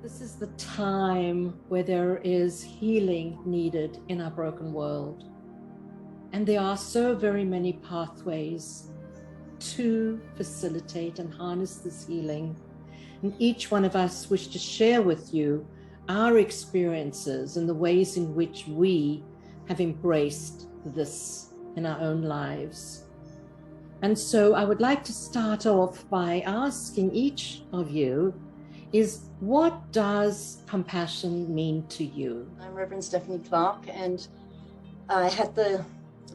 This is the time where there is healing needed in our broken world. And there are so very many pathways to facilitate and harness this healing. And each one of us wish to share with you our experiences and the ways in which we have embraced this in our own lives. And so I would like to start off by asking each of you is, what does compassion mean to you? I'm Reverend Stephanie Clark, and I had the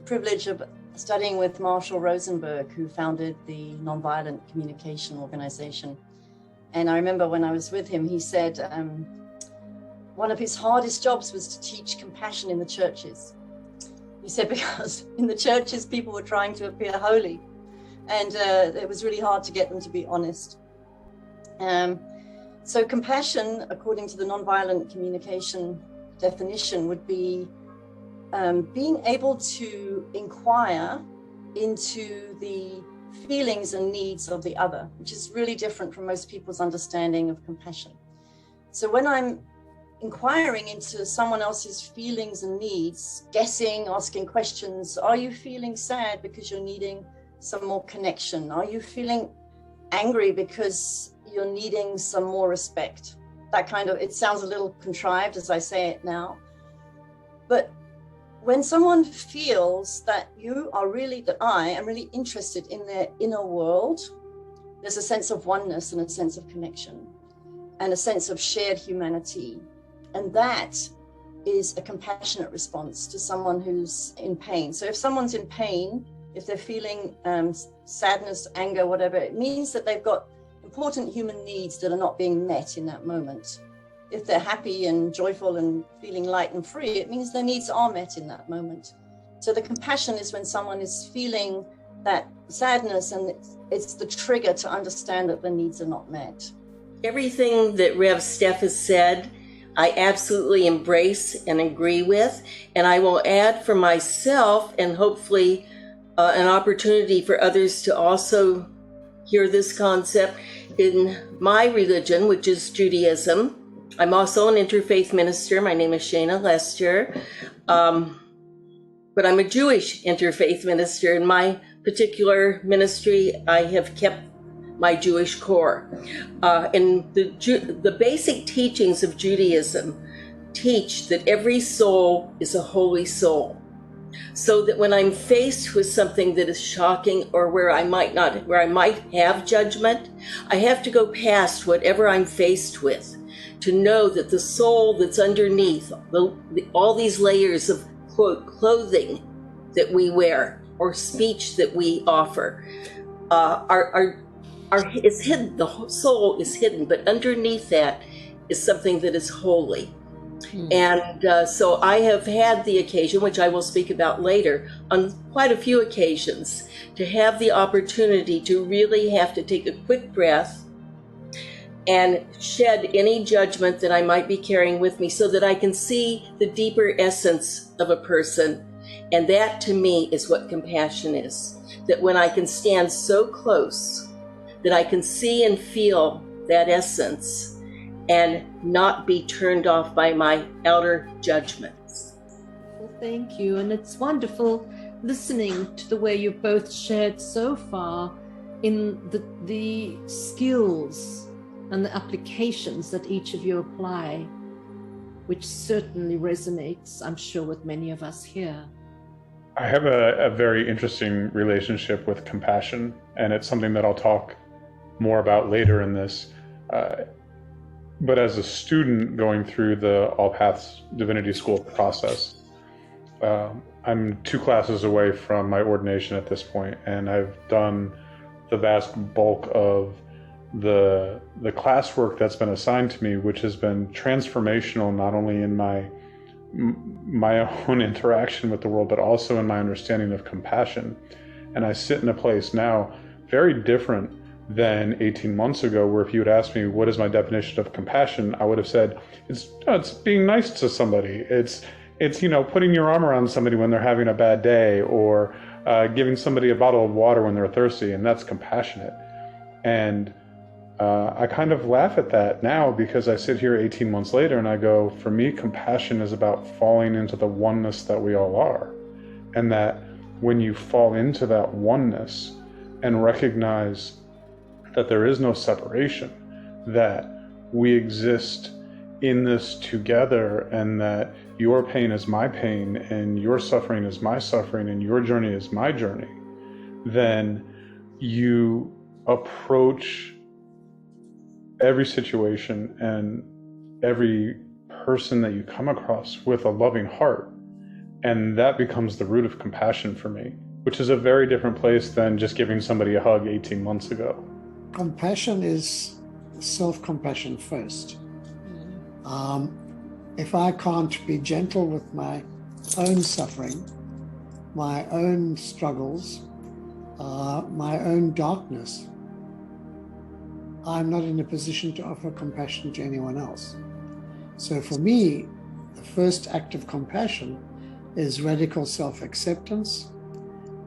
privilege of studying with Marshall Rosenberg, who founded the Nonviolent Communication Organization. And I remember when I was with him, he said one of his hardest jobs was to teach compassion in the churches. He said because in the churches, people were trying to appear holy, and it was really hard to get them to be honest. So compassion, according to the nonviolent communication definition, would be being able to inquire into the feelings and needs of the other, which is really different from most people's understanding of compassion. So when I'm inquiring into someone else's feelings and needs, guessing, asking questions, are you feeling sad because you're needing some more connection? Are you feeling angry because you're needing some more respect? That kind of, it sounds a little contrived as I say it now, but when someone feels that I am really interested in their inner world, there's a sense of oneness and a sense of connection and a sense of shared humanity. And that is a compassionate response to someone who's in pain. So if someone's in pain, if they're feeling sadness, anger, whatever, it means that they've got important human needs that are not being met in that moment. If they're happy and joyful and feeling light and free, it means their needs are met in that moment. So the compassion is when someone is feeling that sadness, and it's the trigger to understand that their needs are not met. Everything that Rev Steph has said, I absolutely embrace and agree with. And I will add for myself, and hopefully an opportunity for others to also hear this concept. In my religion, which is Judaism, I'm also an interfaith minister. My name is Shana Lester, but I'm a Jewish interfaith minister. In my particular ministry, I have kept my Jewish core. And the basic teachings of Judaism teach that every soul is a holy soul. So that when I'm faced with something that is shocking, or where I might have judgment, I have to go past whatever I'm faced with to know that the soul that's underneath all these layers of, quote, clothing that we wear or speech that we offer is hidden. The soul is hidden, but underneath that is something that is holy. And so I have had the occasion, which I will speak about later, on quite a few occasions, to have the opportunity to really have to take a quick breath and shed any judgment that I might be carrying with me so that I can see the deeper essence of a person. And that, to me, is what compassion is. That when I can stand so close that I can see and feel that essence and not be turned off by my outer judgments. Well, thank you. And it's wonderful listening to the way you've both shared so far in the skills and the applications that each of you apply, which certainly resonates, I'm sure, with many of us here. I have a very interesting relationship with compassion, and it's something that I'll talk more about later in this. But as a student going through the All Paths Divinity School process, I'm 2 classes away from my ordination at this point, and I've done the vast bulk of the classwork that's been assigned to me, which has been transformational, not only in my own interaction with the world, but also in my understanding of compassion. And I sit in a place now very different than 18 months ago, where if you had asked me what is my definition of compassion, I would have said it's being nice to somebody. It's putting your arm around somebody when they're having a bad day, or giving somebody a bottle of water when they're thirsty, and that's compassionate. And I kind of laugh at that now because I sit here 18 months later and I go, for me, compassion is about falling into the oneness that we all are. And that when you fall into that oneness and recognize that there is no separation, that we exist in this together, and that your pain is my pain and your suffering is my suffering and your journey is my journey, then you approach every situation and every person that you come across with a loving heart. And that becomes the root of compassion for me, which is a very different place than just giving somebody a hug 18 months ago. Compassion is self-compassion first. If I can't be gentle with my own suffering, my own struggles, my own darkness, I'm not in a position to offer compassion to anyone else. So for me, the first act of compassion is radical self-acceptance,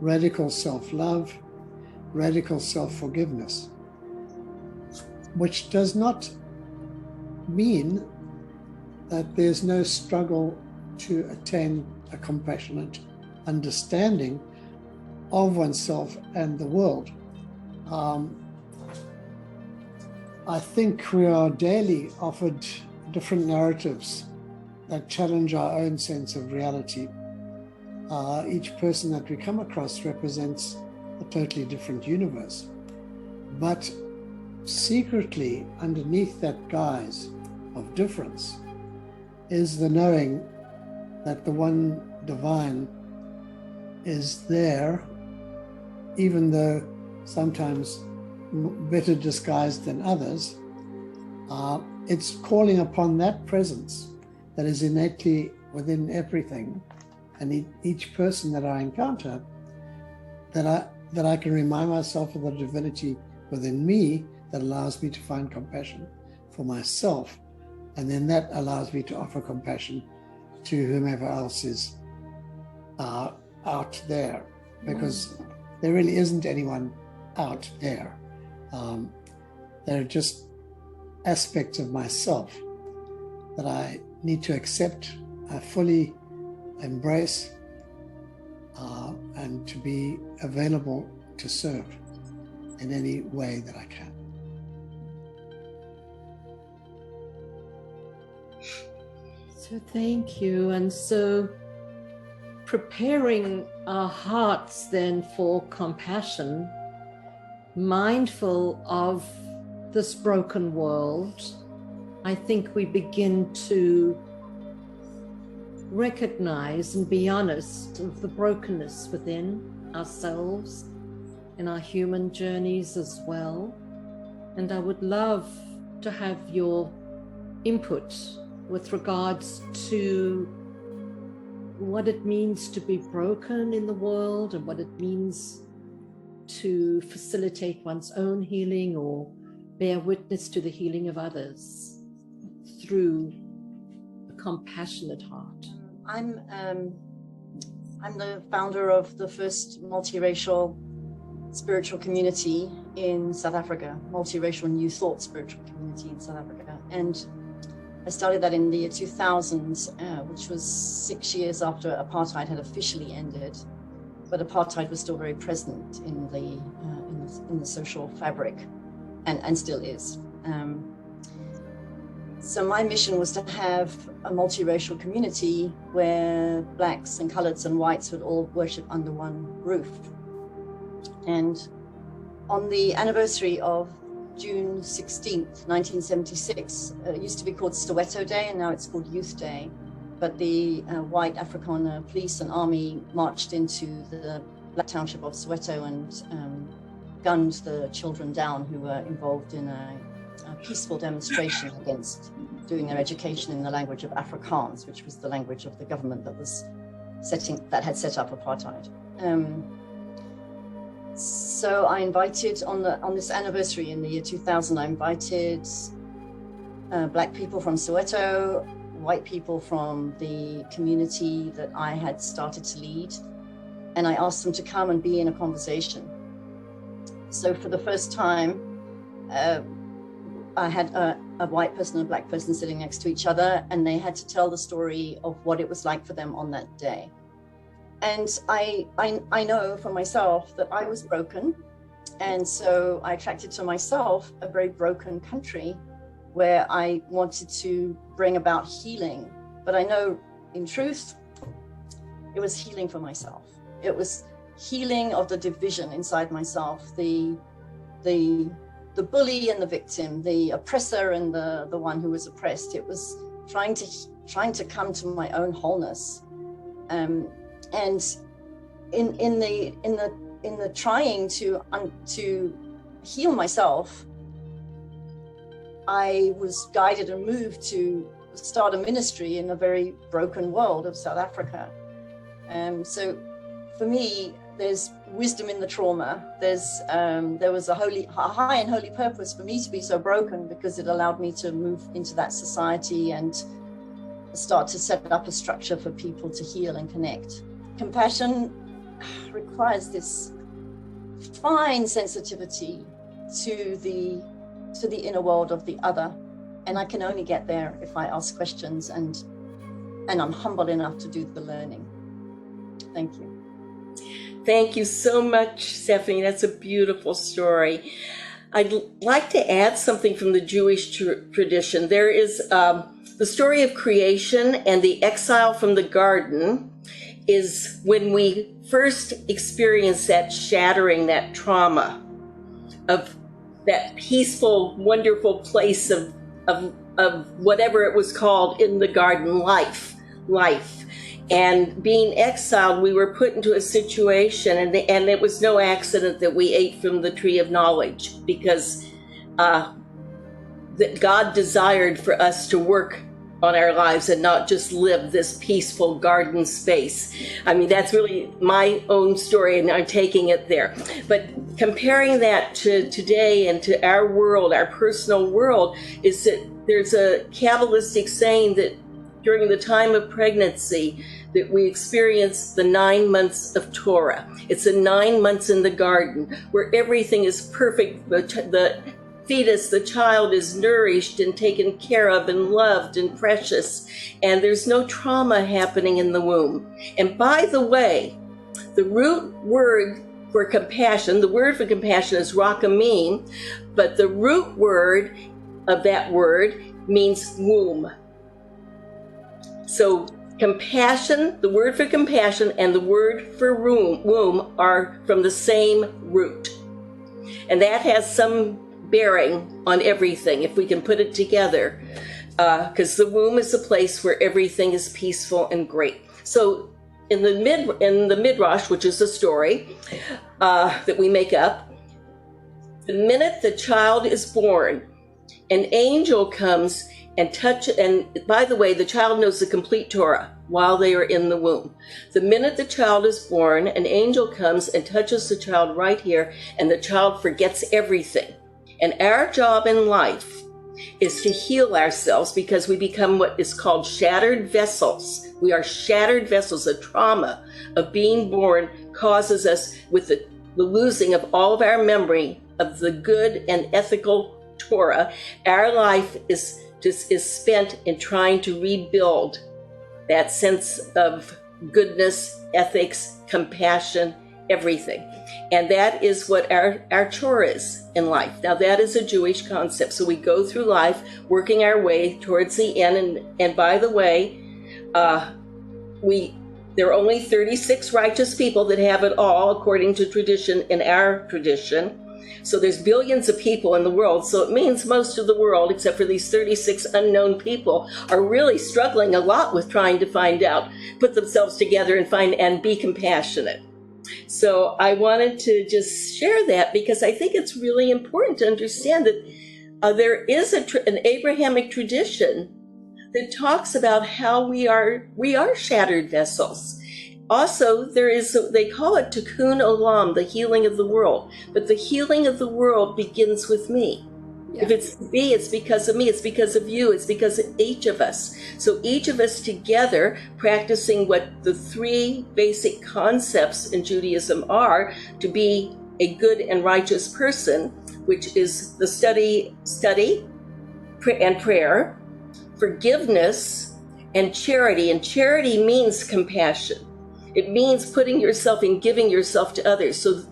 radical self-love, radical self-forgiveness, which does not mean that there's no struggle to attain a compassionate understanding of oneself and the world. I think we are daily offered different narratives that challenge our own sense of reality. Each person that we come across represents a totally different universe. But secretly, underneath that guise of difference, is the knowing that the one divine is there, even though sometimes better disguised than others. It's calling upon that presence that is innately within everything, and each person that I encounter, that I can remind myself of the divinity within me that allows me to find compassion for myself, and then that allows me to offer compassion to whomever else is out there, because there really isn't anyone out there. There are just aspects of myself that I need to accept, fully embrace, and to be available to serve in any way that I can. So thank you. And so preparing our hearts then for compassion, mindful of this broken world, I think we begin to recognize and be honest of the brokenness within ourselves in our human journeys as well. And I would love to have your input with regards to what it means to be broken in the world and what it means to facilitate one's own healing or bear witness to the healing of others through a compassionate heart. I'm the founder of the first multiracial spiritual community in South Africa, multiracial New Thought spiritual community in South Africa. And I started that in the year 2000, which was 6 years after apartheid had officially ended, but apartheid was still very present in the social fabric, and still is. So my mission was to have a multiracial community where blacks and coloureds and whites would all worship under one roof. And on the anniversary of June 16th, 1976, it used to be called Soweto Day, and now it's called Youth Day. But the white Afrikaner police and army marched into the black township of Soweto and gunned the children down who were involved in a peaceful demonstration against doing their education in the language of Afrikaans, which was the language of the government that had set up apartheid. So I invited on this anniversary in the year 2000, I invited black people from Soweto, white people from the community that I had started to lead, and I asked them to come and be in a conversation. So for the first time, I had a white person and a black person sitting next to each other, and they had to tell the story of what it was like for them on that day. And I know for myself that I was broken. And so I attracted to myself a very broken country where I wanted to bring about healing. But I know in truth, it was healing for myself. It was healing of the division inside myself, the bully and the victim, the oppressor and the one who was oppressed. It was trying to come to my own wholeness. And in the trying to heal myself, I was guided and moved to start a ministry in a very broken world of South Africa. So for me, there's wisdom in the trauma. There was a high and holy purpose for me to be so broken, because it allowed me to move into that society and start to set up a structure for people to heal and connect. Compassion requires this fine sensitivity to the inner world of the other, and I can only get there if I ask questions and I'm humble enough to do the learning. Thank you. Thank you so much, Stephanie. That's a beautiful story. I'd like to add something from the Jewish tradition. There is the story of creation, and the exile from the garden is when we first experience that shattering, that trauma of that peaceful, wonderful place of whatever it was called in the garden, life. And being exiled, we were put into a situation, and it was no accident that we ate from the tree of knowledge, because that God desired for us to work on our lives and not just live this peaceful garden space. I mean, that's really my own story, and I'm taking it there. But comparing that to today and to our world, our personal world, is that there's a Kabbalistic saying that during the time of pregnancy, that we experience the 9 months of Torah. It's the 9 months in the garden where everything is perfect. The fetus, the child, is nourished and taken care of and loved and precious, and there's no trauma happening in the womb. And by the way, the root word for compassion, the word for compassion is rakamim, but the root word of that word means womb. So compassion, the word for compassion and the word for womb are from the same root. And that has some bearing on everything, if we can put it together, because the womb is a place where everything is peaceful and great. So in the Midrash, which is a story that we make up, the minute the child is born, an angel comes and by the way, the child knows the complete Torah while they are in the womb. The minute the child is born, an angel comes and touches the child right here, and the child forgets everything. And our job in life is to heal ourselves, because we become what is called shattered vessels. We are shattered vessels. The trauma of being born causes us with the losing of all of our memory of the good and ethical Torah. Our life is spent in trying to rebuild that sense of goodness, ethics, compassion, everything. And that is what our chore is in life. Now, that is a Jewish concept. So we go through life working our way towards the end. And by the way, there are only 36 righteous people that have it all, according to tradition, in our tradition. So there's billions of people in the world. So it means most of the world, except for these 36 unknown people, are really struggling a lot with trying to find out, put themselves together and be compassionate. So I wanted to just share that, because I think it's really important to understand that there is an Abrahamic tradition that talks about how we are shattered vessels. Also, they call it tikkun olam, the healing of the world. But the healing of the world begins with me. Yeah. If it's me, it's because of me. It's because of you. It's because of each of us. So each of us together practicing what the three basic concepts in Judaism are to be a good and righteous person, which is the study, and prayer, forgiveness, and charity. And charity means compassion. It means putting yourself and giving yourself to others. So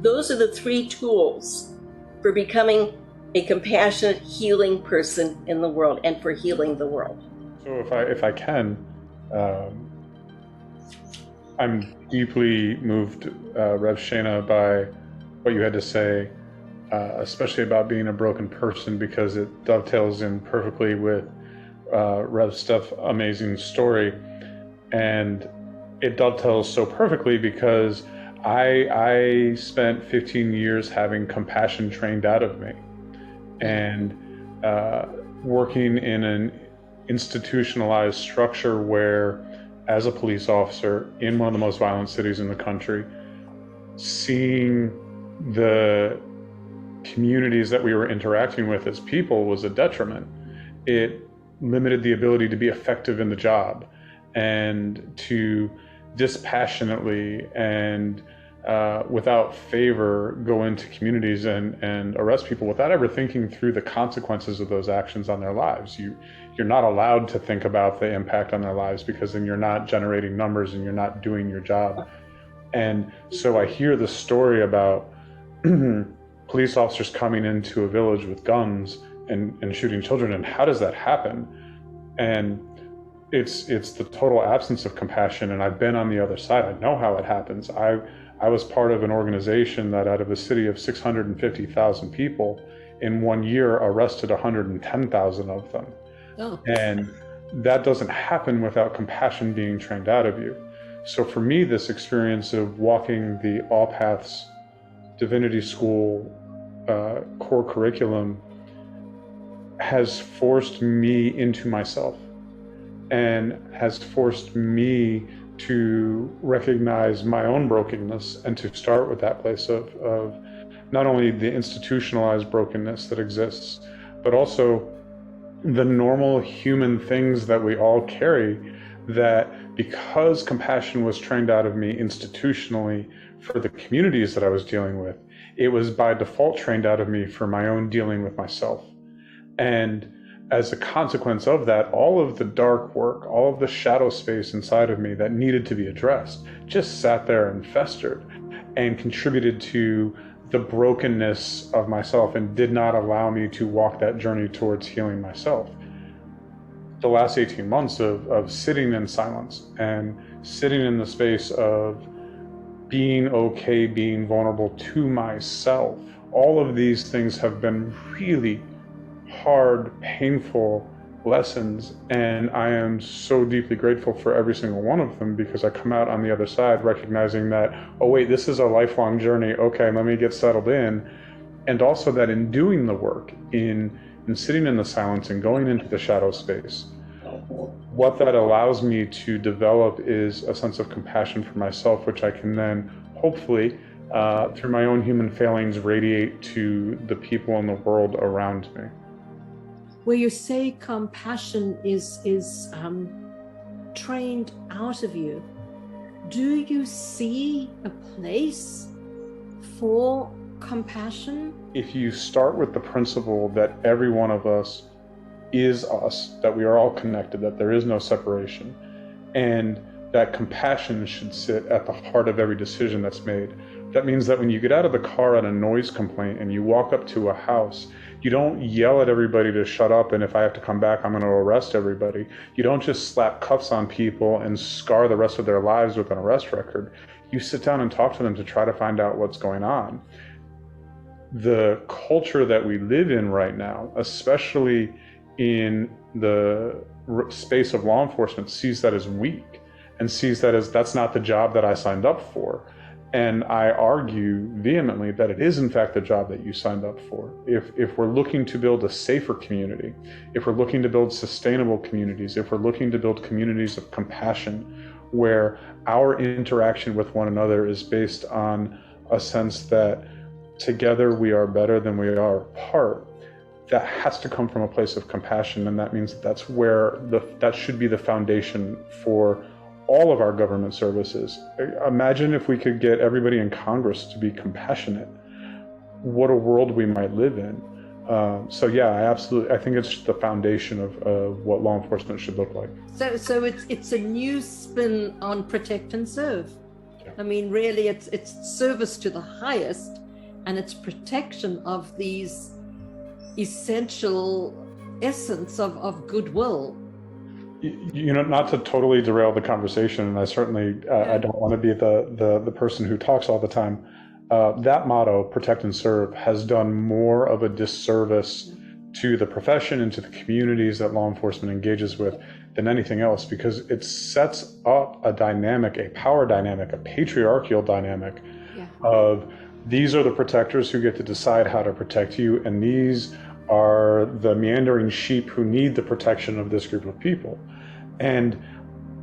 those are the three tools for becoming a compassionate, healing person in the world and for healing the world. So if I can, I'm deeply moved, Rev Shana, by what you had to say, especially about being a broken person, because it dovetails in perfectly with Rev Steph's amazing story. And it dovetails so perfectly because I spent 15 years having compassion trained out of me, and working in an institutionalized structure where, as a police officer in one of the most violent cities in the country, seeing the communities that we were interacting with as people was a detriment. It limited the ability to be effective in the job and to dispassionately and without favor go into communities and arrest people without ever thinking through the consequences of those actions on their lives. You're not allowed to think about the impact on their lives, because then you're not generating numbers and you're not doing your job. And so I hear the story about police officers coming into a village with guns and shooting children, and how does that happen? And it's the total absence of compassion. And I've been on the other side. I know how it happens. I was part of an organization that, out of a city of 650,000 people, in 1 year arrested 110,000 of them. Oh. And that doesn't happen without compassion being trained out of you. So for me, this experience of walking the All Paths Divinity School core curriculum has forced me into myself, and has forced me to recognize my own brokenness, and to start with that place of not only the institutionalized brokenness that exists, but also the normal human things that we all carry, that because compassion was trained out of me institutionally for the communities that I was dealing with, it was by default trained out of me for my own dealing with myself. And as a consequence of that, all of the dark work, all of the shadow space inside of me that needed to be addressed just sat there and festered and contributed to the brokenness of myself, and did not allow me to walk that journey towards healing myself. The last 18 months of sitting in silence and sitting in the space of being okay, being vulnerable to myself, all of these things have been really hard, painful lessons, and I am so deeply grateful for every single one of them, because I come out on the other side recognizing that, oh wait, this is a lifelong journey. Okay, let me get settled in. And also that in doing the work, in sitting in the silence and going into the shadow space, what that allows me to develop is a sense of compassion for myself, which I can then hopefully through my own human failings radiate to the people in the world around me. Where you say compassion is trained out of you, do you see a place for compassion? If you start with the principle that every one of us is us, that we are all connected, that there is no separation, and that compassion should sit at the heart of every decision that's made. That means that when you get out of the car on a noise complaint and you walk up to a house, you don't yell at everybody to shut up, and if I have to come back, I'm going to arrest everybody. You don't just slap cuffs on people and scar the rest of their lives with an arrest record. You sit down and talk to them to try to find out what's going on. The culture that we live in right now, especially in the space of law enforcement, sees that as weak and sees that as that's not the job that I signed up for. And I argue vehemently that it is in fact the job that you signed up for. If we're looking to build a safer community, if we're looking to build sustainable communities, if we're looking to build communities of compassion, where our interaction with one another is based on a sense that together we are better than we are apart, that has to come from a place of compassion. And that means that's where that should be the foundation for all of our government services. Imagine if we could get everybody in Congress to be compassionate. What a world we might live in. So yeah, I think it's the foundation of what law enforcement should look like. So it's a new spin on protect and serve. Yeah. I mean, really, it's service to the highest, and it's protection of these essential essence of goodwill. You know, not to totally derail the conversation, and I certainly I don't want to be the person who talks all the time. That motto, protect and serve, has done more of a disservice to the profession and to the communities that law enforcement engages with than anything else, because it sets up a dynamic, a power dynamic, a patriarchal dynamic of these are the protectors who get to decide how to protect you, and these are the meandering sheep who need the protection of this group of people. And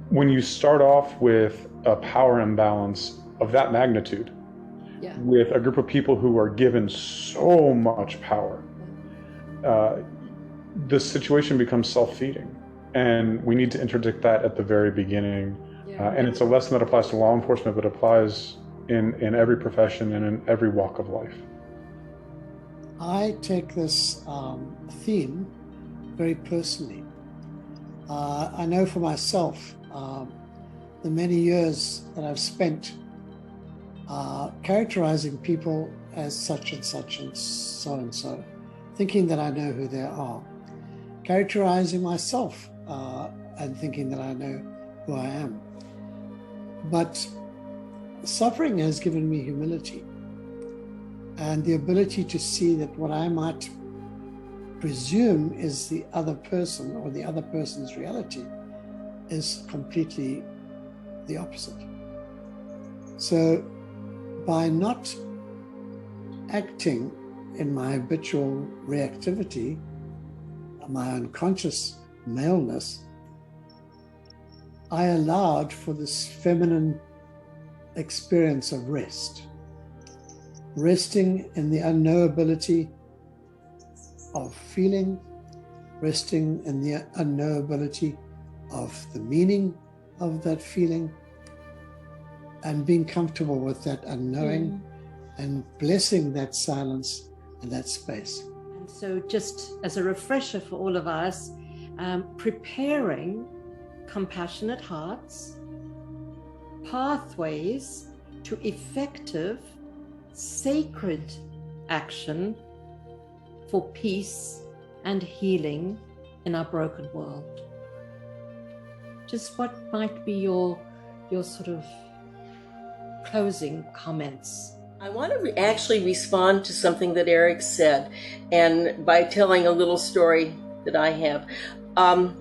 when you start off with a power imbalance of that magnitude, with a group of people who are given so much power, the situation becomes self-feeding. And we need to interdict that at the very beginning. And it's a lesson that applies to law enforcement, but applies in every profession and in every walk of life. I take this theme very personally. I know for myself, the many years that I've spent characterizing people as such and such and so, thinking that I know who they are, characterizing myself and thinking that I know who I am. But suffering has given me humility and the ability to see that what I might presume is the other person or the other person's reality is completely the opposite. So by not acting in my habitual reactivity, my unconscious maleness, I allowed for this feminine experience of rest. Resting in the unknowability of feeling, resting in the unknowability of the meaning of that feeling, and being comfortable with that unknowing and blessing that silence and that space. And so just as a refresher for all of us, preparing compassionate hearts, pathways to effective, sacred action for peace and healing in our broken world. Just what might be your sort of closing comments? I want to actually respond to something that Eric said, and by telling a little story that I have. I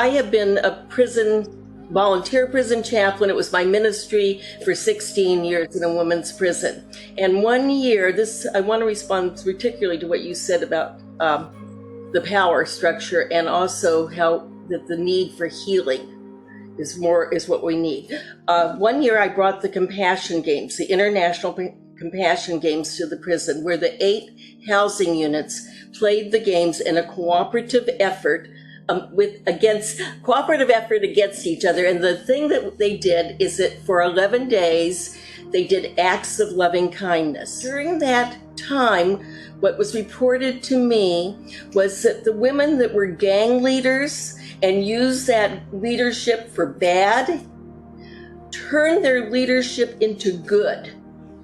have been a volunteer prison chaplain. It was my ministry for 16 years in a women's prison. And one year, I want to respond particularly to what you said about the power structure, and also how that the need for healing is what we need. One year I brought the compassion games, the international compassion games, to the prison, where the 8 housing units played the games in a cooperative effort against each other. And the thing that they did is that for 11 days, they did acts of loving kindness. During that time, what was reported to me was that the women that were gang leaders and used that leadership for bad turned their leadership into good,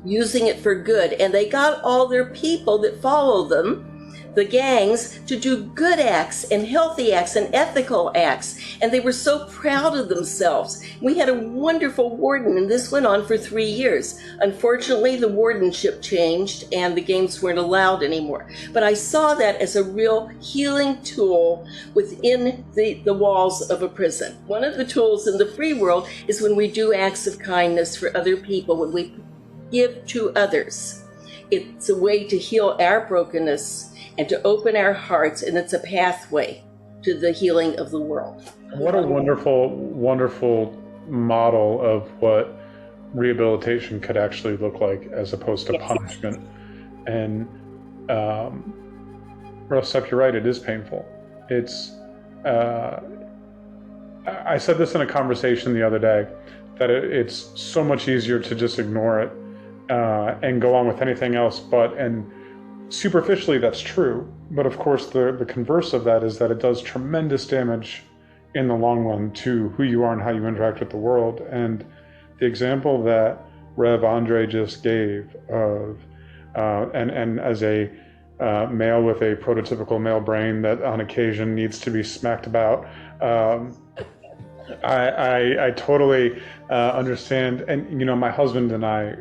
using it for good. And they got all their people that follow them, the gangs, to do good acts and healthy acts and ethical acts. And they were so proud of themselves. We had a wonderful warden, and this went on for 3 years. Unfortunately, the wardenship changed and the games weren't allowed anymore. But I saw that as a real healing tool within the walls of a prison. One of the tools in the free world is when we do acts of kindness for other people, when we give to others. It's a way to heal our brokenness and to open our hearts, and it's a pathway to the healing of the world. What a wonderful, wonderful model of what rehabilitation could actually look like, as opposed to punishment. And Rosep, you're right, it is painful. It's, I said this in a conversation the other day, that it's so much easier to just ignore it and go on with anything else, and superficially, that's true. But of course, the converse of that is that it does tremendous damage in the long run to who you are and how you interact with the world. And the example that Rev Andre just gave of, and as a male with a prototypical male brain that on occasion needs to be smacked about, I totally understand. And, you know, my husband and I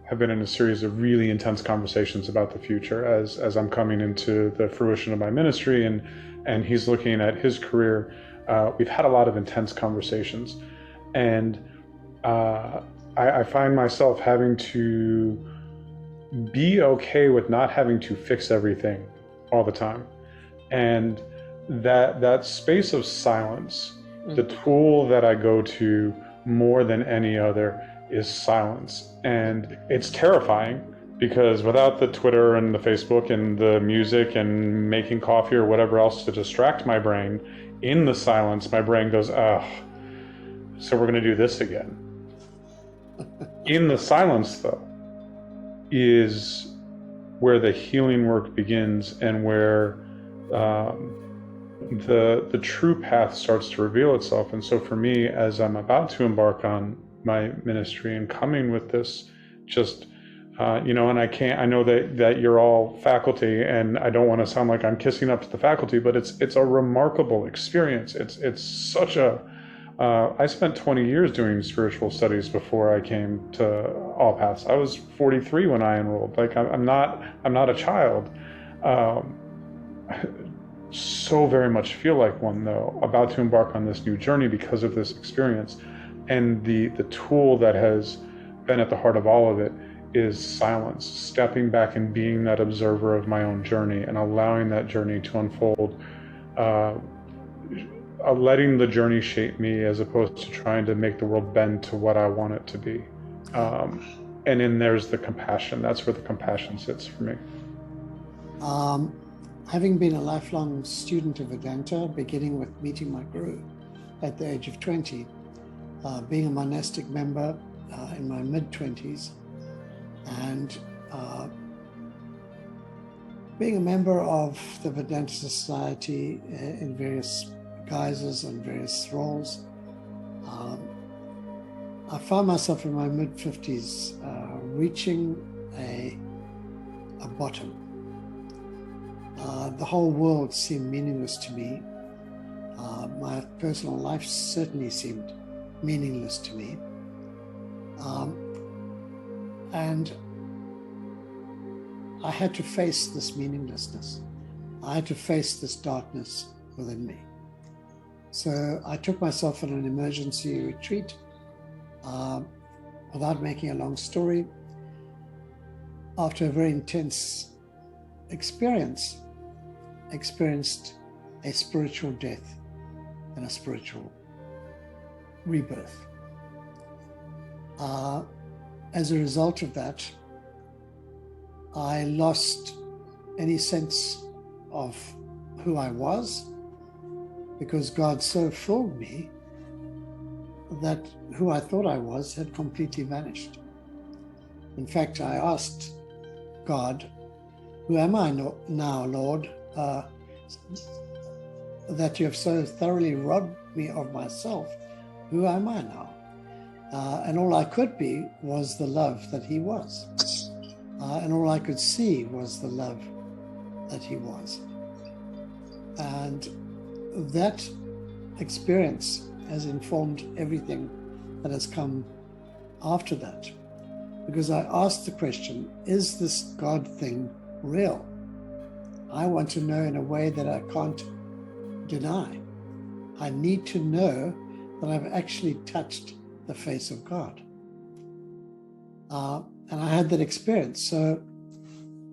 have been in a series of really intense conversations about the future as I'm coming into the fruition of my ministry, and he's looking at his career. We've had a lot of intense conversations, and I find myself having to be okay with not having to fix everything all the time. And that space of silence, the tool that I go to more than any other is silence. And it's terrifying because without the Twitter and the Facebook and the music and making coffee or whatever else to distract my brain, in the silence, my brain goes, oh, so we're going to do this again. In the silence, though, is where the healing work begins and where the true path starts to reveal itself. And so for me, as I'm about to embark on my ministry and coming with this, just you know, and I know that you're all faculty, and I don't want to sound like I'm kissing up to the faculty, but it's a remarkable experience. It's such a I spent 20 years doing spiritual studies before I came to All Paths. I was 43 when I enrolled. Like I'm not a child. So very much feel like one, though, about to embark on this new journey because of this experience. And the tool that has been at the heart of all of it is silence, stepping back and being that observer of my own journey and allowing that journey to unfold, letting the journey shape me as opposed to trying to make the world bend to what I want it to be. And then there's the compassion. That's where the compassion sits for me. Having been a lifelong student of Vedanta, beginning with meeting my guru at the age of 20, being a monastic member in my mid-20s, and being a member of the Vedanta Society in various guises and various roles, I found myself in my mid-50s reaching a bottom. The whole world seemed meaningless to me. My personal life certainly seemed meaningless to me. And I had to face this meaninglessness. I had to face this darkness within me. So I took myself on an emergency retreat. Without making a long story, after a very intense experience, experienced a spiritual death and a spiritual rebirth. As a result of that, I lost any sense of who I was, because God so filled me that who I thought I was had completely vanished. In fact, I asked God, who am I now, Lord, that you have so thoroughly robbed me of myself? Who am I now? And all I could be was the love that he was. And all I could see was the love that he was. And that experience has informed everything that has come after that. Because I asked the question, is this God thing real? I want to know in a way that I can't deny. I need to know that I've actually touched the face of God. And I had that experience. So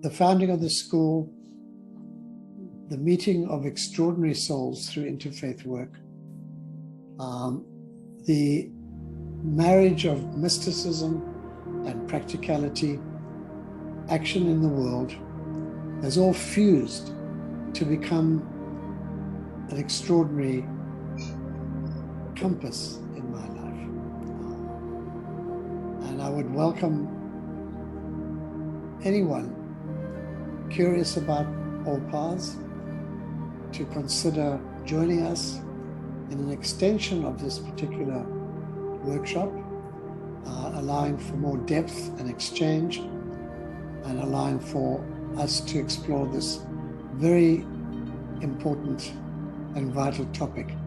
the founding of the school, the meeting of extraordinary souls through interfaith work, the marriage of mysticism and practicality, action in the world, has all fused to become an extraordinary compass in my life. And I would welcome anyone curious about all paths to consider joining us in an extension of this particular workshop, allowing for more depth and exchange, and allowing for us to explore this very important and vital topic.